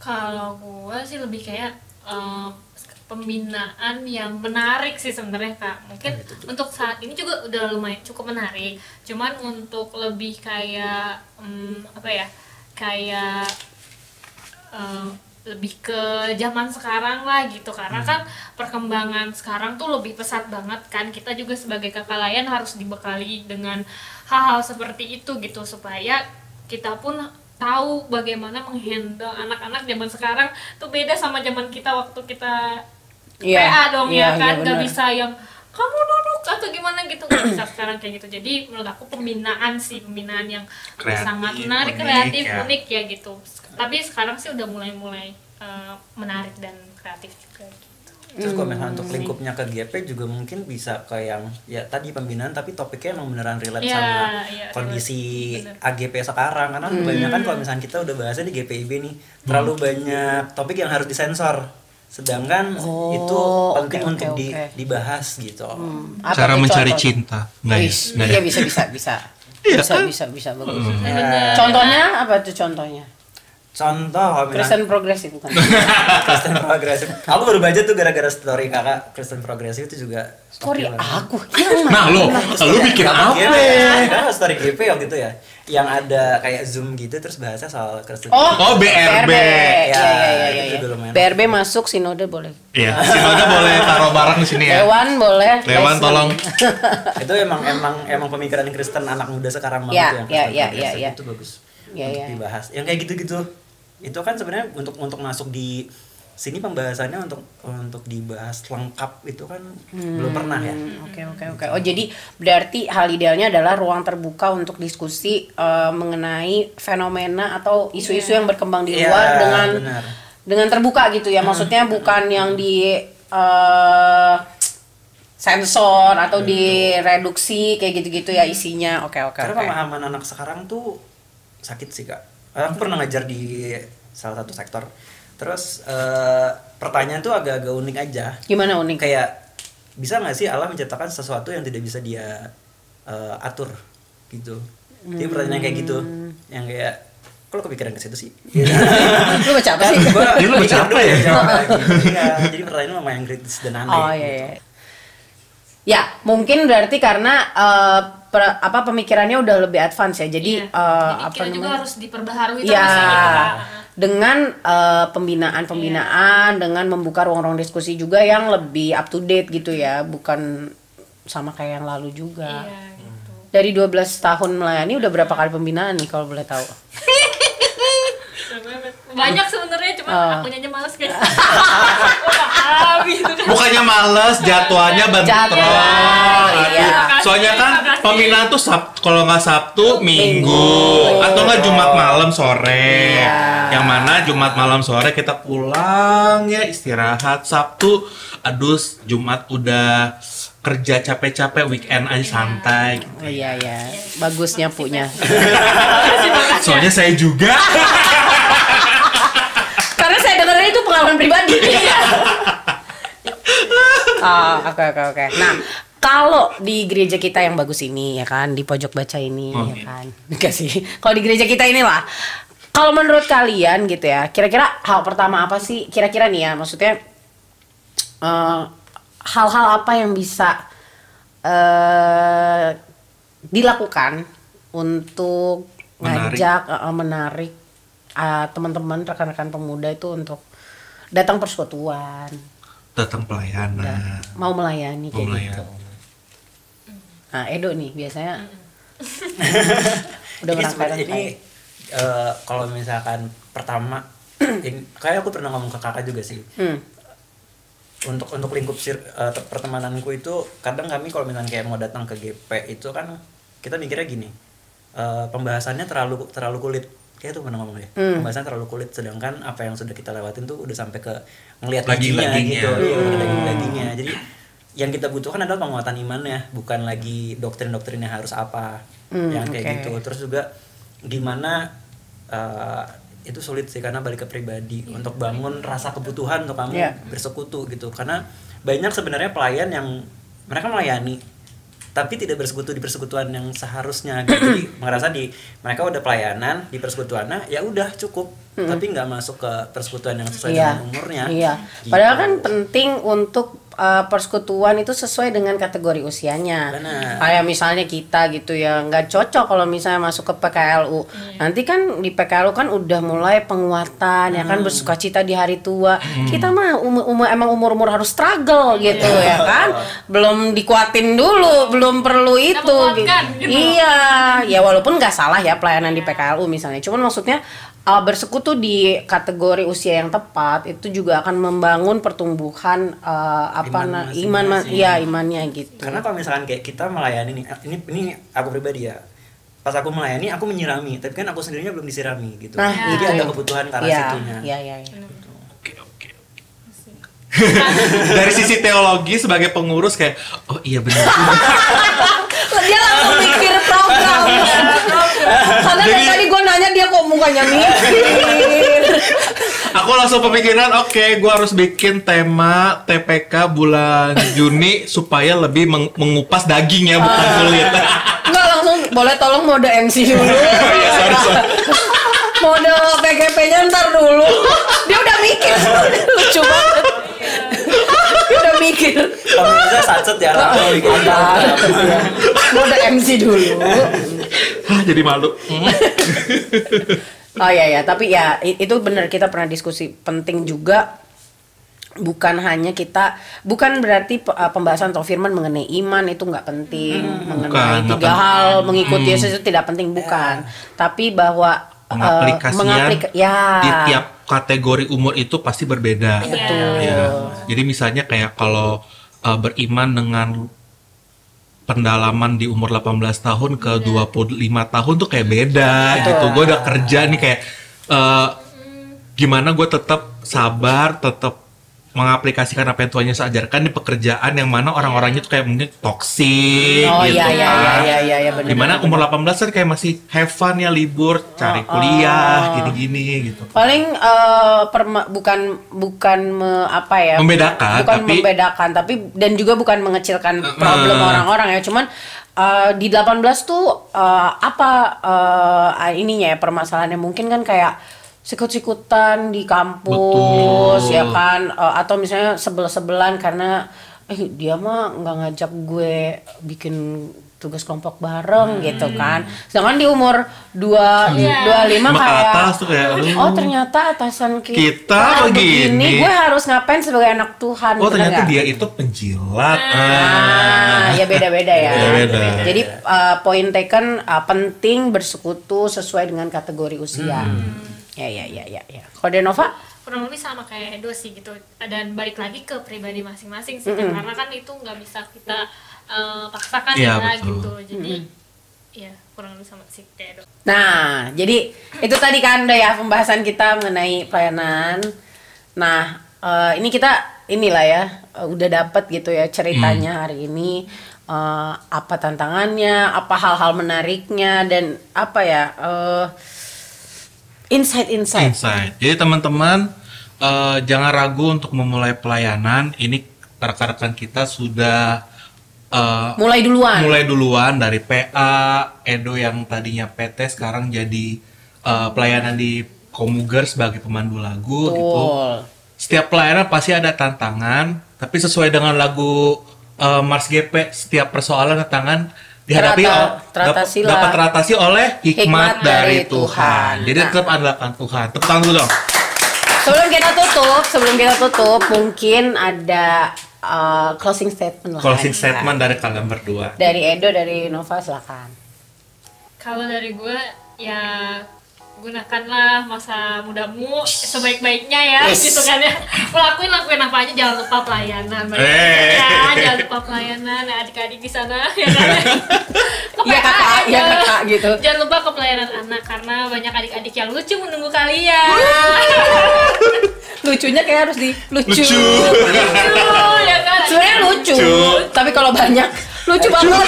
A: Kalau gue sih lebih kayak pembinaan yang menarik sih sebenarnya Kak. Mungkin untuk saat ini juga udah lumayan cukup menarik. Cuman untuk lebih kayak apa ya? Kayak lebih ke zaman sekarang lah gitu, karena kan perkembangan sekarang tuh lebih pesat banget kan. Kita juga sebagai kakak layan harus dibekali dengan hal-hal seperti itu gitu, supaya kita pun tahu bagaimana menghandle anak-anak zaman sekarang tuh beda sama zaman kita waktu kita PA dong ya kan. Gak bisa yang kamu duduk atau gimana gitu, nggak bisa sekarang kayak gitu. Jadi menurut aku pembinaan yang
C: Kreatif,
A: sangat menarik,
C: unik,
A: kreatif,
C: ya.
A: unik ya gitu. Tapi sekarang sih udah mulai menarik dan kreatif juga gitu.
D: Terus kalau misalnya untuk lingkupnya ke GP juga mungkin bisa ke yang ya tadi pembinaan, tapi topiknya emang beneran relate
A: Ya,
D: sama
A: ya,
D: kondisi
A: bener.
D: AGP sekarang. Karena kebanyakan kalau misalnya kita udah bahasnya di GPIB nih, terlalu banyak topik yang harus disensor. Sedangkan itu penting
B: oke,
D: untuk
B: oke.
D: dibahas gitu.
B: Apa
C: Cara
B: tuh
C: mencari
B: contohnya?
C: cinta. Nggak ya?
B: Wis,
C: Nggak ya?
B: iya bisa. Bisa bagus.
D: Ya,
B: Contohnya apa tuh contohnya?
D: contoh kalau misalnya
B: Kristen progresif kan.
D: Kristen progresif. Aku baru baca tuh gara-gara story kakak Kristen progresif itu juga.
B: Story
D: oke lah.
B: aku yang
C: Nah, lu bikin apa?
D: Karena story GP waktu itu ya, yang ada kayak Zoom gitu terus bahasnya soal Kristen.
C: Oh, BRB.
B: Iya.
D: Itu dulu lumayan.
B: BRB masuk, sinode boleh.
C: Iya, sinode boleh taruh barang di sini ya.
B: Dewan boleh.
C: Dewan
B: Leslie.
C: tolong.
D: Itu emang pemikiran Kristen anak muda sekarang banget
B: Ya,
D: yang
B: ya,
D: Kristen
B: ya,
D: progresif
B: ya.
D: itu bagus
B: Ya,
D: untuk
B: ya.
D: dibahas. Yang kayak gitu-gitu itu kan sebenarnya untuk masuk di sini pembahasannya untuk dibahas lengkap itu kan belum pernah ya.
B: Oke. Oh, jadi berarti hal idealnya adalah ruang terbuka untuk diskusi mengenai fenomena atau isu-isu yang berkembang di
D: Iya,
B: luar
D: benar.
B: dengan terbuka gitu ya. Maksudnya bukan yang di sensor atau direduksi kayak gitu-gitu ya isinya. Oke.
D: Karena pemahaman anak sekarang tuh sakit sih kak. Aku pernah ngajar di salah satu sektor. Terus pertanyaan tuh agak-agak unik aja.
B: Gimana unik?
D: Kayak bisa nggak sih Allah menciptakan sesuatu yang tidak bisa dia atur gitu. Jadi pertanyaan kayak gitu, yang kayak kalau kepikiran ke situ sih.
B: Lu baca apa sih?
C: Ini lu baca apa ya?
D: Iya, jadi pertanyaan lumayan kritis dan aneh.
B: Oh
D: gitu.
B: iya. Ya, mungkin berarti karena pemikirannya udah lebih advance ya. Jadi
A: Iya. Jadi kita juga harus diperbaharui terus
B: ya,
A: gitu, Kak.
B: dengan pembinaan, dengan membuka ruang-ruang diskusi juga yang lebih up to date gitu ya, bukan sama kayak yang lalu juga.
A: Iya gitu.
B: Dari 12 tahun melayani udah berapa kali pembinaan nih kalau boleh tahu?
A: Banyak sebenarnya, cuma akunya aja males kayak. Habis itu.
C: Bukannya males, jadwalnya bentrok.
B: Jadwal, iya.
C: Soalnya kan pembinaan tuh kalau nggak Sabtu, Minggu, atau nggak Jumat malam sore. Yang mana Jumat malam sore kita pulang ya istirahat. Sabtu, aduh Jumat udah kerja capek-capek, weekend aja santai.
B: Oh iya ya, bagusnya punya.
C: Soalnya saya juga.
B: Karena saya dengar itu pengalaman pribadi. Oke. Nah, kalau di gereja kita yang bagus ini ya kan, di pojok baca ini ya kan. Enggak sih. Kalau di gereja kita inilah. Kalau menurut kalian gitu ya, kira-kira hal pertama apa sih? Kira-kira nih ya, maksudnya hal-hal apa yang bisa dilakukan untuk ngajak menarik teman-teman rekan-rekan pemuda itu untuk datang persekutuan,
C: Datang pelayanan.
B: mau melayani kayak
C: Melayani.
B: gitu. Nah, Edo nih biasanya udah
D: Ini
B: merasakan
D: sebenarnya ini kalau misalkan pertama kayak aku pernah ngomong ke kakak juga sih. Untuk lingkup pertemananku itu kadang kami kalau misalnya kayak mau datang ke GP itu kan kita mikirnya gini, pembahasannya terlalu kulit. Kayak tuh pernah ngomong ya, pembahasan terlalu kulit, sedangkan apa yang sudah kita lewatin tuh udah sampai ke ngelihat gajinya gitu, daging-dagingnya. Jadi yang kita butuhkan adalah penguatan imannya, bukan lagi doktrin-doktrinnya harus apa, yang kayak gitu. Terus juga gimana itu sulit sih karena balik ke pribadi untuk bangun rasa kebutuhan untuk kamu bersekutu gitu. Karena banyak sebenarnya pelayan yang mereka melayani, tapi tidak bersekutu di persekutuan yang seharusnya gitu. Jadi merasa mereka udah pelayanan di persekutuannya ya udah cukup, tapi nggak masuk ke persekutuan yang sesuai dengan umurnya.
B: Iya.
D: Gitu.
B: Padahal kan penting untuk persekutuan itu sesuai dengan kategori usianya.
D: Benar.
B: Kayak misalnya kita gitu ya, nggak cocok kalau misalnya masuk ke PKLU. Nanti kan di PKLU kan udah mulai penguatan ya kan, bersukacita di hari tua. Kita mah emang umur harus struggle gitu ya kan. Belum dikuatin dulu, belum perlu itu gitu. Iya, ya walaupun nggak salah ya pelayanan di PKLU misalnya. Cuman maksudnya bersekutu di kategori usia yang tepat itu juga akan membangun pertumbuhan imannya gitu.
D: Karena kalau misalkan kayak kita melayani nih, ini aku pribadi ya, pas aku melayani aku menyirami, tapi kan aku sendirinya belum disirami gitu.
B: Nah,
D: jadi ada kebutuhan ke arah situnya.
B: Iya.
C: Oke. Dari sisi teologi sebagai pengurus kayak oh iya benar.
B: Dia langsung mikir program. Karena dari tadi gue nanya dia kok mukanya mikir.
C: Aku langsung pemikiran, oke, gue harus bikin tema TPK bulan Juni supaya lebih mengupas daging ya, bukan kulit.
B: Enggak, langsung boleh tolong mode MC dulu. Mode PGP-nya ntar dulu. Dia udah mikir. Lucu banget. Dia udah mikir.
D: Kalau bisa sacet ya lah.
B: Mode MC dulu.
C: Jadi malu.
B: Oh iya, tapi ya itu benar, kita pernah diskusi penting juga. Bukan berarti pembahasan atau firman mengenai iman itu nggak penting, mengenai tiga hal mengikuti Yesus itu tidak penting, bukan. Tapi bahwa
C: pengaplikasian di tiap kategori umur itu pasti berbeda.
B: Betul.
C: Ya. Jadi misalnya kayak kalau beriman dengan pendalaman di umur 18 tahun ke 25 tahun tuh kayak beda gitu. Gue udah kerja nih kayak gimana gue tetap sabar, tetap mengaplikasikan apa yang Tuhan Yesus ajarkan di pekerjaan yang mana orang-orangnya tuh kayak mungkin toksik gitu
B: iya benar.
C: Dimana umur 18 kan kayak masih have fun ya, libur, cari kuliah, gini-gini gitu.
B: Paling bukan membedakan tapi dan juga bukan mengecilkan problem orang-orang ya, cuman di 18 tuh ininya ya, permasalahannya mungkin kan kayak sikut-sikutan di kampus. Betul. Ya kan, atau misalnya sebel-sebelan karena dia mah nggak ngajak gue bikin tugas kelompok bareng gitu kan. Sedangkan di umur 25 kayak
C: atas tuh kayak
B: oh ternyata atasan
C: kita begini,
B: gue harus ngapain sebagai anak Tuhan.
C: Oh ternyata dia itu penjilat.
B: Ya beda-beda ya.
C: Beda.
B: Jadi point taken, penting bersekutu sesuai dengan kategori usia. Ya. Kalau Denova?
A: Kurang lebih sama kayak Edo sih gitu, dan balik lagi ke pribadi masing-masing sih, karena kan itu nggak bisa kita paksakan gitu. Jadi ya kurang lebih sama sih kayak Edo.
B: Nah, jadi itu tadi kan udah ya pembahasan kita mengenai pelayanan. Nah, ini kita udah dapat gitu ya ceritanya hari ini, apa tantangannya, apa hal-hal menariknya, dan apa ya insight.
C: Jadi teman-teman jangan ragu untuk memulai pelayanan. Ini rekan-rekan kita sudah
B: mulai
C: duluan dari PA, Edo yang tadinya PT sekarang jadi pelayanan di Komuger sebagai pemandu lagu. Gitu. Setiap pelayanan pasti ada tantangan, tapi sesuai dengan lagu Mars GP, setiap persoalan tantangan dihadapi dapat teratasi oleh hikmat dari Tuhan. Jadi tetap andalkan Tuhan. Tepuk tangan dulu dong.
B: Sebelum kita tutup mungkin ada closing statement lah.
C: Closing statement dari kalian berdua.
B: Dari Edo, dari Nova, silakan.
A: Kalau dari gue ya gunakanlah masa mudamu sebaik-baiknya ya, gitu kan ya. Lakuin apa aja, jangan lupa pelayanan. Jangan lupa pelayanan, adik-adik di sana ya kan.
B: Kakak gitu.
A: Jangan lupa ke pelayanan anak, karena banyak adik-adik yang lucu menunggu kalian.
B: Lucunya kayak harus lucu
A: ya kan.
B: Sebenarnya lucu, tapi kalau banyak lucu banget.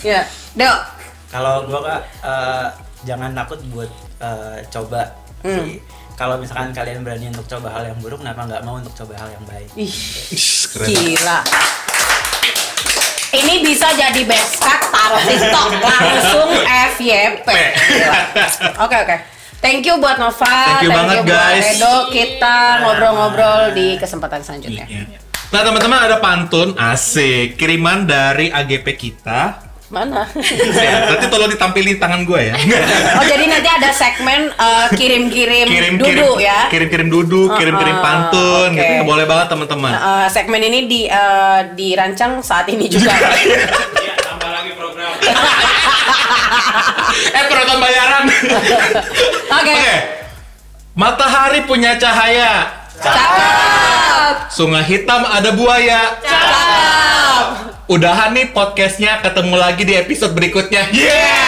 B: Ya, Dok.
D: Kalau gue jangan takut buat coba sih. Kalau misalkan kalian berani untuk coba hal yang buruk, kenapa nggak mau untuk coba hal yang baik?
B: Gila. Ini bisa jadi best cut, taruh TikTok langsung FYP. Oke. Thank you buat Nova,
C: Thank you banget,
B: buat
C: guys.
B: Edo. Kita ngobrol-ngobrol di kesempatan selanjutnya.
C: Nah teman-teman, ada pantun asik kiriman dari AGP kita.
B: Mana?
C: Ya, nanti tolong ditampilin tangan gue ya.
B: Oh, jadi nanti ada segmen kirim-kirim duduk ya.
C: Kirim-kirim duduk, kirim-kirim pantun,
B: oke.
C: gitu. Boleh banget teman-teman.
B: Segmen ini dirancang saat ini juga.
E: Iya, tambah lagi program.
C: Penonton bayaran.
B: Oke.
C: Matahari punya cahaya.
B: Cakep.
C: Sungai hitam ada buaya.
B: Cakep.
C: Udahan nih podcastnya, ketemu lagi di episode berikutnya. Yeah!